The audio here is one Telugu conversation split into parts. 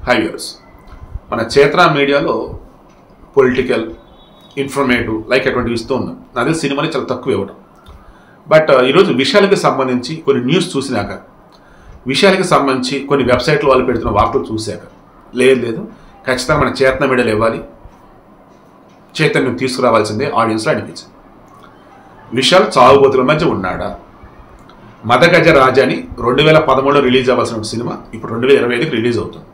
హై వ్యూవర్స్, మన చేతన మీడియాలో పొలిటికల్, ఇన్ఫర్మేటివ్ లైక్ అటువంటివి ఇస్తూ ఉన్నాం. అదే సినిమాని చాలా తక్కువ ఇవ్వడం. బట్ ఈరోజు విషయాలకు సంబంధించి కొన్ని న్యూస్ చూసినాక, విషయాలకు సంబంధించి కొన్ని వెబ్సైట్లు వాళ్ళు పెడుతున్న వార్తలు చూశాక లేదు ఖచ్చితంగా మన చేతన మీడియాలో ఇవ్వాలి, చైతన్యం తీసుకురావాల్సిందే ఆడియన్స్లో అనిపించింది. విశాల్ చావుబోతుల మధ్య ఉన్నాడా? మదగజ రాజా అని 2013లో రిలీజ్ అవ్వాల్సిన సినిమా ఇప్పుడు 2025కి రిలీజ్ అవుతుంది.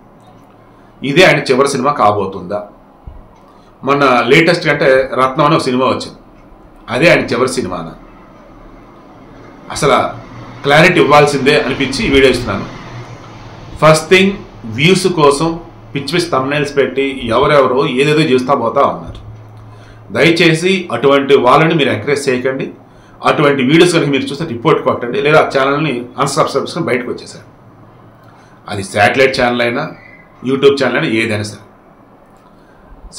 ఇదే ఆయన చివరి సినిమా కాబోతుందా? మొన్న లేటెస్ట్ అంటే రత్నం అని ఒక సినిమా వచ్చింది, అదే ఆయన చివరి సినిమానా? అసలు క్లారిటీ ఇవ్వాల్సిందే అనిపించి ఈ వీడియో ఇస్తున్నాను. ఫస్ట్ థింగ్, వ్యూస్ కోసం పిచ్చి పిచ్చి థంబ్నెయిల్స్ పెట్టి ఎవరెవరో ఏదేదో చేస్తూ పోతా ఉన్నారు. దయచేసి అటువంటి వాళ్ళని మీరు ఎంకరేజ్ చేయకండి. అటువంటి వీడియోస్ కనుక మీరు చూస్తే రిపోర్ట్ కొట్టండి, లేదా ఆ ఛానల్ని అన్సబ్స్క్రైబ్ చేసుకొని బయటకు వచ్చేసారు. అది శాటిలైట్ ఛానల్ అయినా, యూట్యూబ్ ఛానల్ అయినా, ఏదైనా సరే.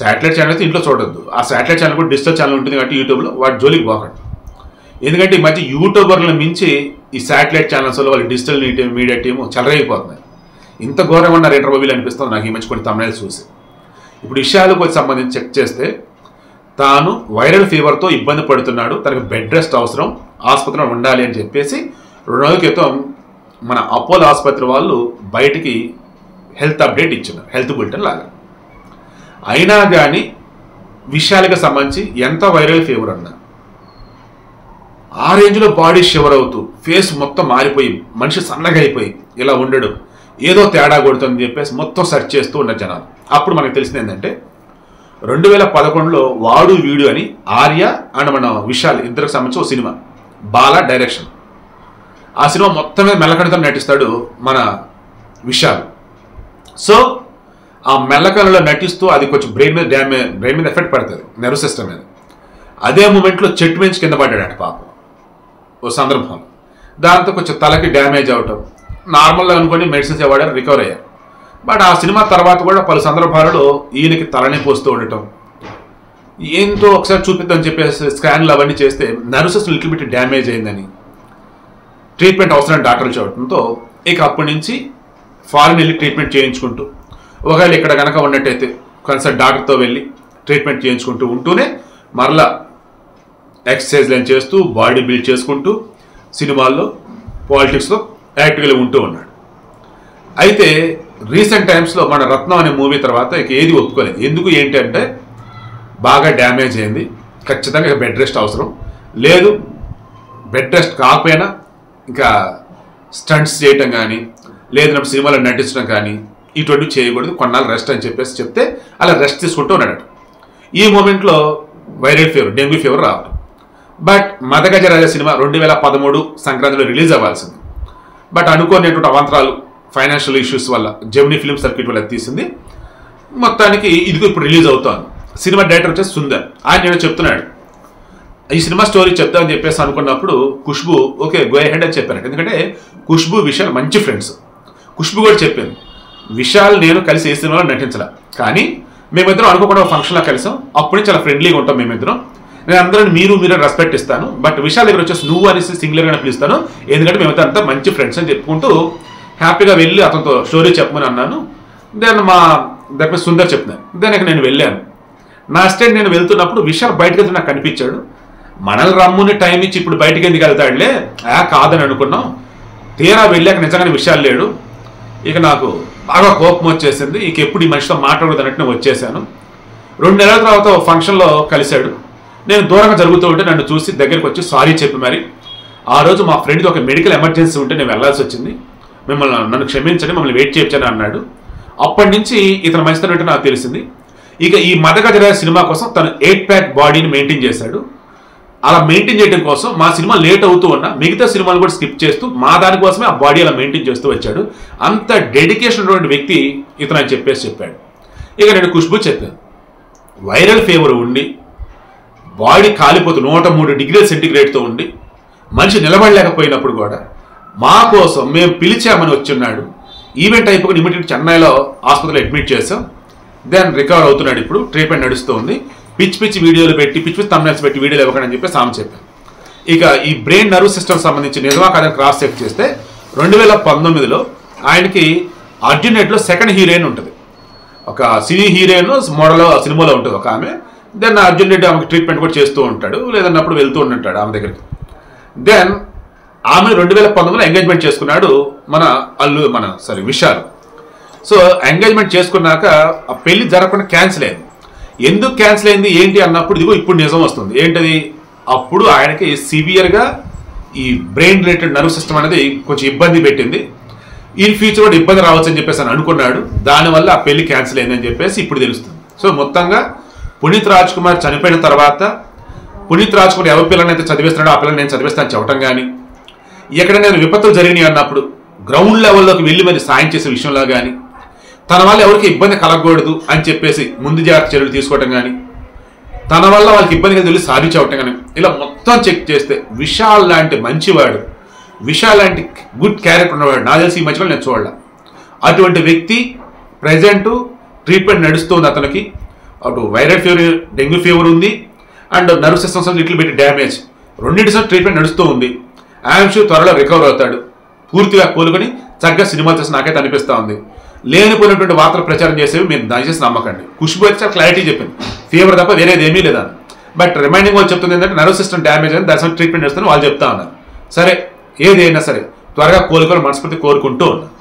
శాటిలైట్ ఛానల్ అయితే ఇంట్లో చూడొద్దు. ఆ శాటిలైట్ ఛానల్ కూడా డిజిటల్ ఛానల్ ఉంటుంది కాబట్టి యూట్యూబ్లో వాటి జోలికి పోకండి. ఎందుకంటే ఈ మధ్య యూట్యూబర్లను మించి ఈ శాటిలైట్ ఛానల్స్లో వాళ్ళ డిజిటల్ మీడియా టీము చెలరైపోతున్నాయి. ఇంత ఘోరంగా ఉన్నారు ఇంటర్వ్యూలు అనిపిస్తుంది నాకు ఈ మధ్య కొన్ని thumbnails చూసి. ఇప్పుడు విషయాలకు సంబంధించి చెక్ చేస్తే తాను వైరల్ ఫీవర్తో ఇబ్బంది పడుతున్నాడు, తనకు బెడ్ రెస్ట్ అవసరం, ఆసుపత్రిలో ఉండాలి అని చెప్పేసి 2 రోజుల క్రితం మన అపోలో ఆసుపత్రి వాళ్ళు బయటికి హెల్త్ అప్డేట్ ఇచ్చున్నారు, హెల్త్ బులెటిన్ లాగా. అయినా కానీ విషయాలకు సంబంధించి ఎంత వైరల్ ఫీవర్ అన్నా, ఆ రేంజ్లో బాడీ షివర్ అవుతూ ఫేస్ మొత్తం మారిపోయి మనిషి సన్నగా అయిపోయి ఇలా ఉండడు, ఏదో తేడా కొడుతుందని చెప్పేసి మొత్తం సెర్చ్ చేస్తూ ఉన్న జనాలు. అప్పుడు మనకు తెలిసింది ఏంటంటే 2011లో వాడు వీడు అని ఆర్య అండ్ మన విశాల్ ఇద్దరికి సంబంధించి ఒక సినిమా, బాలా డైరెక్షన్. ఆ సినిమా మొత్తం మీద మెల్లకడతో నటిస్తాడు మన విశాల్. సో ఆ మెల్లకలలో నటిస్తూ అది కొంచెం బ్రెయిన్ మీద ఎఫెక్ట్ పడుతుంది, నర్వ్ సిస్టమ్ మీద. అదే మూమెంట్లో చెట్టు మించి కింద పడ్డాడు పాపం ఓ సందర్భంలో. దాంతో కొంచెం తలకి డ్యామేజ్ అవటం, నార్మల్గా అనుకోని మెడిసిన్స్ ఇవ్వడానికి రికవర్ అయ్యారు. బట్ ఆ సినిమా తర్వాత కూడా పలు సందర్భాలలో ఈయనకి తలనొప్పి వస్తూ ఉండటం, ఏంతో ఒకసారి చూపిద్దామని చెప్పేసి స్కాన్లు అవన్నీ చేస్తే nerve system little bit damage అయిందని ట్రీట్మెంట్ అవసరం డాక్టర్లు చెప్పడంతో ఇక అప్పటి నుంచి ఫారిన్ వెళ్ళి ట్రీట్మెంట్ చేయించుకుంటూ, ఒకవేళ ఇక్కడ కనుక ఉన్నట్టయితే కన్సల్ట్ డాక్టర్తో వెళ్ళి ట్రీట్మెంట్ చేయించుకుంటూ ఉంటూనే మరలా ఎక్సర్సైజ్లను చేస్తూ బాడీ బిల్డ్ చేసుకుంటూ సినిమాల్లో, పాలిటిక్స్లో యాక్టివ్గా ఉంటూ ఉన్నాడు. అయితే రీసెంట్ టైమ్స్లో మన రత్నం అనే మూవీ తర్వాత ఇక ఏది ఒప్పుకోలేదు. ఎందుకు ఏంటి అంటే బాగా డ్యామేజ్ అయింది, ఖచ్చితంగా బెడ్ రెస్ట్ అవసరం లేదు, బెడ్ రెస్ట్ కాకపోయినా ఇంకా స్టంట్స్ చేయటం కానీ లేదంటే సినిమాలో నటించడం కానీ ఇటువంటివి చేయకూడదు, కొన్నాళ్ళు రెస్ట్ అని చెప్పేసి చెప్తే అలా రెస్ట్ తీసుకుంటూ ఉన్నాడు. ఈ మూమెంట్లో వైరల్ ఫీవర్, డెంగ్యూ ఫీవర్ రావడం. బట్ మదగజ రాజా సినిమా 2013 సంక్రాంతిలో రిలీజ్ అవ్వాల్సింది. బట్ అనుకోనేటువంటి అవాంతరాలు, ఫైనాన్షియల్ ఇష్యూస్ వల్ల జెమినీ ఫిల్మ్ సర్క్యూట్ వల్ల తీసింది. మొత్తానికి ఇదిగో ఇప్పుడు రిలీజ్ అవుతాను. సినిమా డైరెక్టర్ వచ్చేసి సుందర్. ఆయన నేను చెప్తున్నాడు ఈ సినిమా స్టోరీ చెప్తామని చెప్పేసి అనుకున్నప్పుడు ఖుష్బు ఓకే గో హెడ్ అని చెప్పాను. ఎందుకంటే ఖుష్బు విశాల్ మంచి ఫ్రెండ్స్. ఖుష్బు కూడా చెప్పింది విశాల్ నేను కలిసి ఏ సినిమాలో నటించాల, కానీ మేమిద్దరం అనుకోకుండా ఫంక్షన్లో కలిసాం, అప్పటి నుంచి చాలా ఫ్రెండ్లీగా ఉంటాం మేమిద్దరం. నేను అందరిని మీరే రెస్పెక్ట్ ఇస్తాను, బట్ విశాల్ దగ్గర వచ్చేసి నువ్వు అనేసి సింగులర్గానే పిలుస్తాను, ఎందుకంటే మేమిద్దరం అంతా మంచి ఫ్రెండ్స్ అని చెప్పుకుంటూ హ్యాపీగా వెళ్ళి అతనితో స్టోరీ చెప్పమని అన్నాను. దెన్ మా దగ్గర సుందర్ చెప్తున్నాను. దెన్ ఇక నేను వెళ్ళాను. నా స్టేట్ నేను వెళ్తున్నప్పుడు విశాల్ బయటకు వెళ్తే నాకు కనిపించాడు. మనల్ని రమ్ముని టైం ఇచ్చి ఇప్పుడు బయటకు ఎందుకు వెళ్తాడులే కాదని అనుకున్నాం. తీరా వెళ్ళాక నిజంగానే విశాల్ లేడు. ఇక నాకు బాగా కోపం వచ్చేసింది. ఇక ఎప్పుడు ఈ మనిషితో మాట్లాడదు అన్నట్టు నేను వచ్చేసాను. 2 నెలల తర్వాత ఫంక్షన్లో కలిశాడు. నేను దూరంగా జరుగుతూ ఉంటే నన్ను చూసి దగ్గరికి వచ్చి సారీ చెప్పి మరి ఆ రోజు మా ఫ్రెండ్కి ఒక మెడికల్ ఎమర్జెన్సీ ఉంటే నేను వెళ్ళాల్సి వచ్చింది, నన్ను క్షమించండి, మమ్మల్ని వెయిట్ చేయొచ్చని అన్నాడు. అప్పటి నుంచి ఇతను మంచితనం అంటే నాకు తెలిసింది. ఇక ఈ మదగజ రాజా సినిమా కోసం తను 8 ప్యాక్ బాడీని మెయింటైన్ చేశాడు. అలా మెయింటైన్ చేయడం కోసం మా సినిమా లేట్ అవుతూ ఉన్నా మిగతా సినిమాలు కూడా స్కిప్ చేస్తూ మా దానికోసమే ఆ బాడీ అలా మెయింటైన్ చేస్తూ వచ్చాడు. అంత డెడికేషన్ ఉన్నటువంటి వ్యక్తి ఇతను అని చెప్పాడు. ఇక నేను ఖుష్బు చెప్పాను, వైరల్ ఫీవర్ ఉండి బాడీ కాలిపోతూ 103 డిగ్రీల సెంటిగ్రేడ్తో ఉండి మనిషి నిలబడలేకపోయినప్పుడు కూడా మా కోసం మేము పిలిచామని వచ్చున్నాడు. ఈవెంట్ అయిపోయి ఇమీడియట్ చెన్నైలో ఆసుపత్రిలో అడ్మిట్ చేసాం. దెన్ రికవర్ అవుతున్నాడు, ఇప్పుడు ట్రీట్మెంట్ నడుస్తూ ఉంది. పిచ్చి వీడియోలు పెట్టి పిచ్చి thumbnails పెట్టి వీడియోలు ఇవ్వకండి అని చెప్పి సామె చెప్పాను. ఇక ఈ బ్రెయిన్ నర్వ్ సిస్టమ్ సంబంధించి నిజమా కాదని క్రాస్ చెక్ చేస్తే 2019లో ఆయనకి అర్జునెట్లో సెకండ్ హీరోయిన్ ఉంటుంది, ఒక సినీ హీరోయిన్ మోడల్ సినిమాలో ఉంటుంది ఒక ఆమె. దెన్ అర్జున్ రెడ్డి ఆమెకు ట్రీట్మెంట్ కూడా చేస్తూ ఉంటాడు, లేదన్నప్పుడు వెళ్తూ ఉంటాడు ఆమె దగ్గరికి. దెన్ ఆమె 2019లో ఎంగేజ్మెంట్ చేసుకున్నాడు విశాల్. సో ఎంగేజ్మెంట్ చేసుకున్నాక ఆ పెళ్లి జరగకుండా క్యాన్సిల్ అయింది. ఎందుకు క్యాన్సిల్ అయింది ఏంటి అన్నప్పుడు ఇదిగో ఇప్పుడు నిజం వస్తుంది. ఏంటది? అప్పుడు ఆయనకి సివియర్గా ఈ బ్రెయిన్ రిలేటెడ్ నర్వ్ సిస్టమ్ అనేది కొంచెం ఇబ్బంది పెట్టింది. ఇన్ ఫ్యూచర్ కూడా ఇబ్బంది రావచ్చు అని చెప్పేసి అని అనుకున్నాడు. దానివల్ల ఆ పెళ్లి క్యాన్సిల్ అయిందని చెప్పేసి ఇప్పుడు తెలుస్తుంది. సో మొత్తంగా పునీత్ రాజ్ కుమార్ చనిపోయిన తర్వాత పునీత్ రాజ్ కుమార్ ఎవరి పిల్లల్ని అయితే చదివిస్తున్నాడో ఆ పిల్లల్ని నేను చదివిస్తాను చెప్పడం కానీ, ఎక్కడ నేను విపత్తులు జరిగినాయి అన్నప్పుడు గ్రౌండ్ లెవెల్లోకి వెళ్ళి మరి సాయం చేసే విషయంలో కానీ, తన వల్ల ఎవరికి ఇబ్బంది కలగకూడదు అని చెప్పేసి ముందు జాగ్రత్త చర్యలు తీసుకోవడం కానీ, తన వల్ల వాళ్ళకి ఇబ్బంది కలిగి వెళ్ళి సాధించవటం కానీ, ఇలా మొత్తం చెక్ చేస్తే విశాల్ లాంటి మంచివాడు, విశాల్ లాంటి గుడ్ క్యారెక్టర్ ఉన్నవాడు నాకు తెలిసి ఈ మధ్యలో నేను చూడాల. అటువంటి వ్యక్తి ప్రజెంట్ ట్రీట్మెంట్ నడుస్తుంది అతనికి. అటు వైరల్ ఫీవర్, డెంగ్యూ ఫీవర్ ఉంది, అండ్ నర్వ్ సిస్టమ్స్ ఇట్లు పెట్టి డ్యామేజ్, రెండింటి ట్రీట్మెంట్ నడుస్తూ ఉంది. ఐఎమ్ షూర్ త్వరలో రికవర్ అవుతాడు, పూర్తిగా కోలుకొని చక్కగా సినిమాలు చేసి నాకైతే అనిపిస్తూ ఉంది. లేనిపోయినటువంటి వార్తలు ప్రచారం చేసేవి మీరు దయచేసి నమ్మకండి. ఖుష్బూ అయితే చాలా క్లారిటీ చెప్పింది, ఫీవర్ తప్ప వేరేది ఏమీ లేదా. బట్ రిమైండింగ్ వాళ్ళు చెప్తుంది ఏంటంటే నర్వ్ సిస్టమ్ డ్యామేజ్ అని దాని ట్రీట్మెంట్ చేస్తాను వాళ్ళు చెప్తా ఉన్నారు. సరే ఏది అయినా సరే త్వరగా కోలుకొని మనస్ఫూర్తి కోరుకుంటూ ఉన్నాను.